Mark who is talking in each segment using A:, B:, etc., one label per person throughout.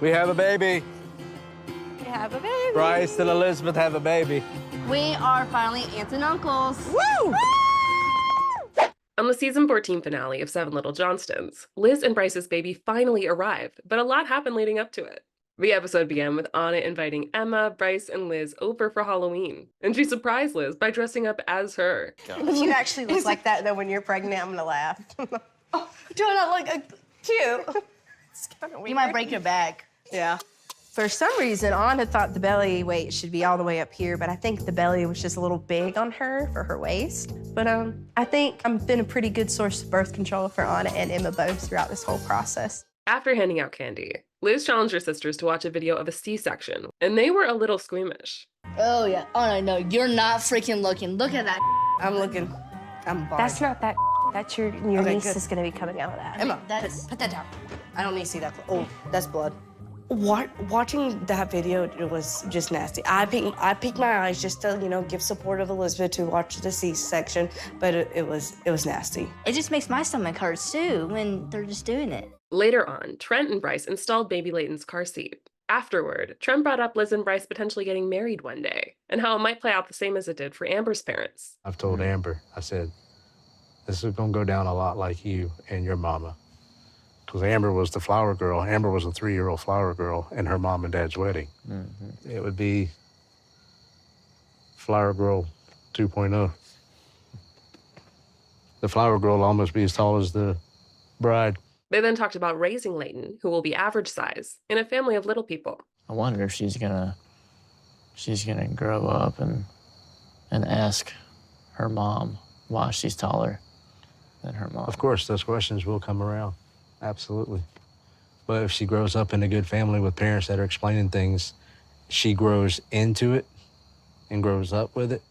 A: We have a baby.
B: We have a baby.
A: Brice and Elizabeth have a baby.
B: We are finally aunts and uncles.
C: Woo!
D: On the season 14 finale of 7 Little Johnstons, Liz and Brice's baby finally arrived, but a lot happened leading up to it. The episode began with Anna inviting Emma, Brice, and Liz over for Halloween, and she surprised Liz by dressing up as her.
C: You actually look like that, though, when you're pregnant. I'm gonna laugh. Oh, do I not look cute? It's kind of weird.
B: You might break your back.
C: Yeah. For some reason, Anna thought the belly weight should be all the way up here, but I think the belly was just a little big on her for her waist. But I think I've been a pretty good source of birth control for Anna and Emma both throughout this whole process.
D: After handing out candy, Liz challenged her sisters to watch a video of a C-section, and they were a little squeamish.
B: Oh, yeah. Oh, no, you're not freaking looking. Look at that.
C: I'm looking. I'm barred.
B: That's not that.
C: That's your
B: Okay,
C: niece
B: good.
C: is gonna be coming out of that.
B: Emma, put that down.
C: I don't need to see that. Oh, that's blood. Watching that video, it was just nasty. I peeked my eyes just to, give support of Elizabeth to watch the C-section, but it was nasty.
B: It just makes my stomach hurt, too, when they're just doing it.
D: Later on, Trent and Brice installed baby Leighton's car seat. Afterward, Trent brought up Liz and Brice potentially getting married one day, and how it might play out the same as it did for Amber's parents.
A: I've told Amber, I said, this is gonna go down a lot like you and your mama. Because Amber was the flower girl. Amber was a 3-year-old flower girl in her mom and dad's wedding. Mm-hmm. It would be flower girl 2.0. The flower girl will almost be as tall as the bride.
D: They then talked about raising Leighton, who will be average size, in a family of little people.
E: I wonder if she's gonna grow up and ask her mom why she's taller than her mom.
A: Of course, those questions will come around. Absolutely. But if she grows up in a good family with parents that are explaining things, she grows into it and grows up with it,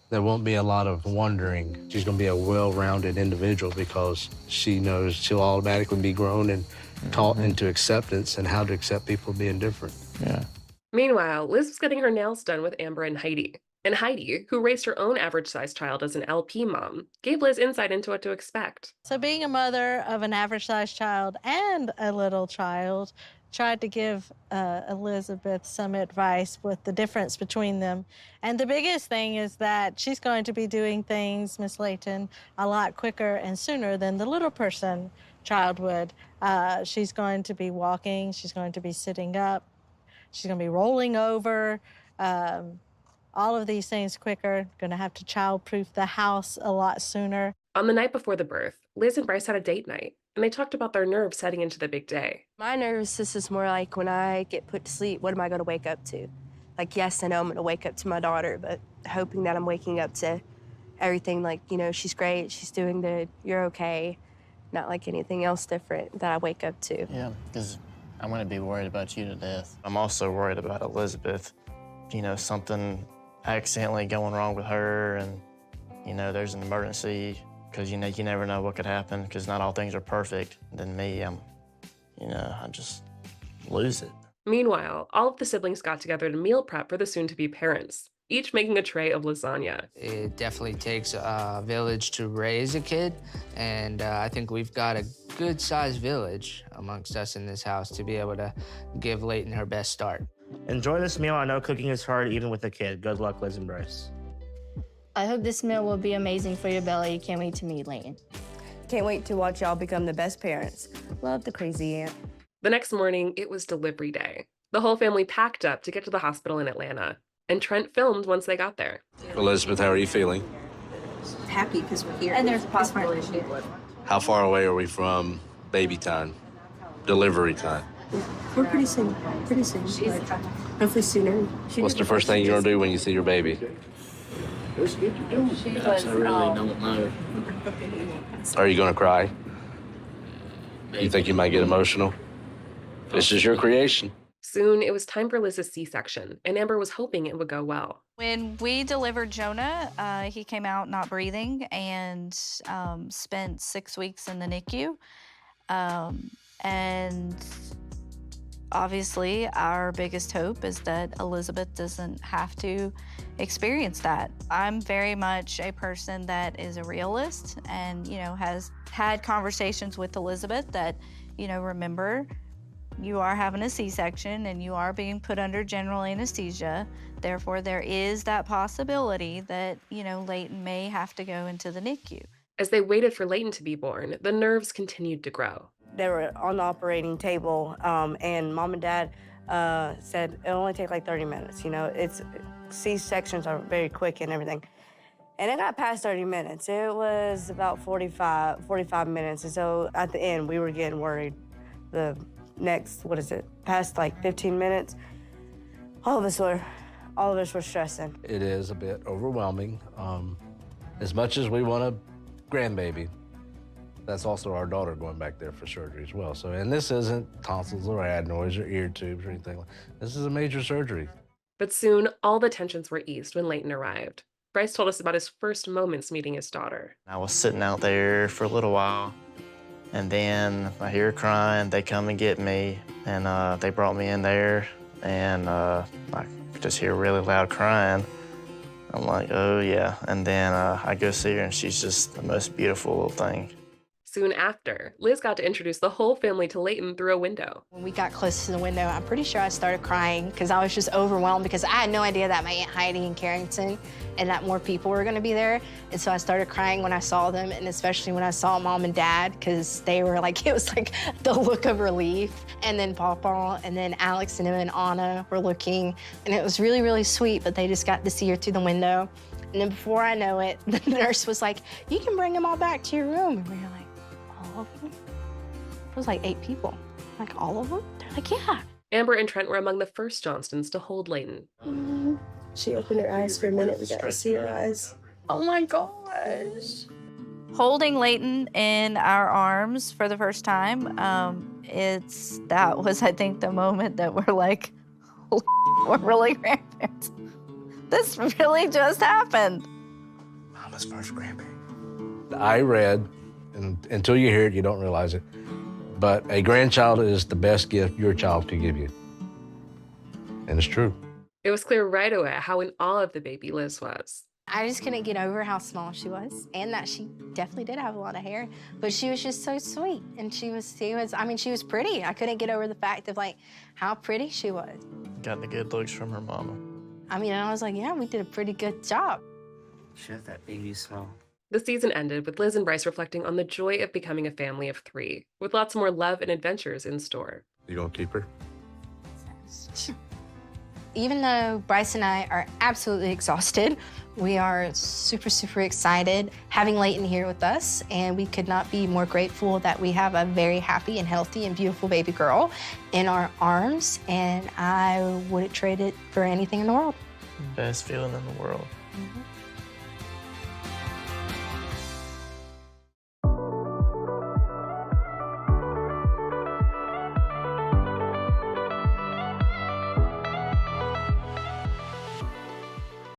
A: there won't be a lot of wondering. She's going to be a well-rounded individual because she knows she'll automatically be grown and taught into acceptance and how to accept people being different.
E: Yeah.
D: Meanwhile, Liz was getting her nails done with Amber and Heidi. And Heidi, who raised her own average-sized child as an LP mom, gave Liz insight into what to expect.
F: So being a mother of an average-sized child and a little child, tried to give Elizabeth some advice with the difference between them. And the biggest thing is that she's going to be doing things, Miss Leighton, a lot quicker and sooner than the little person child would. She's going to be walking, she's going to be sitting up, she's going to be rolling over, all of these things quicker, going to have to child-proof the house a lot sooner.
D: On the night before the birth, Liz and Brice had a date night, and they talked about their nerves heading into the big day.
C: My nervousness is more like when I get put to sleep, what am I going to wake up to? Like, yes, I know I'm going to wake up to my daughter, but hoping that I'm waking up to everything like, she's great, she's doing good, you're okay. Not like anything else different that I wake up to.
E: Yeah, because I'm going to be worried about you to death. I'm also worried about Elizabeth. Something accidentally going wrong with her and, there's an emergency because, you never know what could happen because not all things are perfect. Then me, I just lose it.
D: Meanwhile, all of the siblings got together to meal prep for the soon-to-be parents, each making a tray of lasagna.
G: It definitely takes a village to raise a kid, and I think we've got a good-sized village amongst us in this house to be able to give Leighton her best start.
H: Enjoy this meal. I know cooking is hard even with a kid. Good luck, Liz and Brice.
B: I hope this meal will be amazing for your belly. Can't wait to meet Leighton.
C: Can't wait to watch y'all become the best parents. Love the crazy aunt.
D: The next morning, it was delivery day. The whole family packed up to get to the hospital in Atlanta, and Trent filmed once they got there.
A: Elizabeth, how are you feeling?
C: Happy because we're here.
B: And there's a possibility.
A: How far away are we from baby time, delivery time?
C: We're pretty soon. Pretty soon. Hopefully sooner.
A: What's the first thing you're gonna do when you see your baby?
E: I really don't know.
A: Are you gonna cry? You think you might get emotional? This is your creation.
D: Soon, it was time for Liz's C-section, and Amber was hoping it would go well.
I: When we delivered Jonah, he came out not breathing and spent 6 weeks in the NICU. And obviously, our biggest hope is that Elizabeth doesn't have to experience that. I'm very much a person that is a realist and, has had conversations with Elizabeth that, remember, you are having a C-section and you are being put under general anesthesia. Therefore, there is that possibility that, Leighton may have to go into the NICU.
D: As they waited for Leighton to be born, the nerves continued to grow.
J: They were on the operating table, and Mom and Dad said it'll only take like 30 minutes. C-sections are very quick and everything. And it got past 30 minutes. It was about 45 minutes. And so at the end, we were getting worried. The next, past like 15 minutes, all of us were stressing.
A: It is a bit overwhelming. As much as we want a grandbaby, that's also our daughter going back there for surgery as well. So, and this isn't tonsils or adenoids or ear tubes or anything. This is a major surgery.
D: But soon, all the tensions were eased when Leighton arrived. Brice told us about his first moments meeting his daughter.
E: I was sitting out there for a little while, and then I hear her crying. They come and get me, and they brought me in there, and I could just hear really loud crying. I'm like, oh yeah. And then I go see her, and she's just the most beautiful little thing.
D: Soon after, Liz got to introduce the whole family to Leighton through a window.
K: When we got close to the window, I'm pretty sure I started crying because I was just overwhelmed because I had no idea that my Aunt Heidi and Carrington and that more people were gonna be there. And so I started crying when I saw them, and especially when I saw Mom and Dad, because they were like, it was like the look of relief. And then Papa and then Alex and him and Anna were looking, and it was really, really sweet, but they just got to see her through the window. And then before I know it, the nurse was like, you can bring them all back to your room. And we were like, all of them? It was like 8 people. Like, all of them? They're like, yeah.
D: Amber and Trent were among the first Johnstons to hold Leighton.
C: She opened her eyes for a minute. We got to see her eyes.
K: Oh my gosh.
I: Holding Leighton in our arms for the first time, that was, I think, the moment that we're like, we're really grandparents. This really just happened.
A: Mama's first grandbaby. I read, and until you hear it, you don't realize it, but a grandchild is the best gift your child could give you. And it's true.
D: It was clear right away how in awe of the baby Liz was.
K: I just couldn't get over how small she was, and that she definitely did have a lot of hair, but she was just so sweet, and she was pretty. I couldn't get over the fact of like how pretty she was.
E: Got the good looks from her mama.
K: And I was like, yeah, we did a pretty good job.
G: She had that baby smell.
D: The season ended with Liz and Brice reflecting on the joy of becoming a family of 3, with lots more love and adventures in store.
A: You gonna keep her?
K: Even though Brice and I are absolutely exhausted, we are super, super excited having Leighton here with us, and we could not be more grateful that we have a very happy and healthy and beautiful baby girl in our arms, and I wouldn't trade it for anything in the world.
E: Best feeling in the world.
K: Mm-hmm.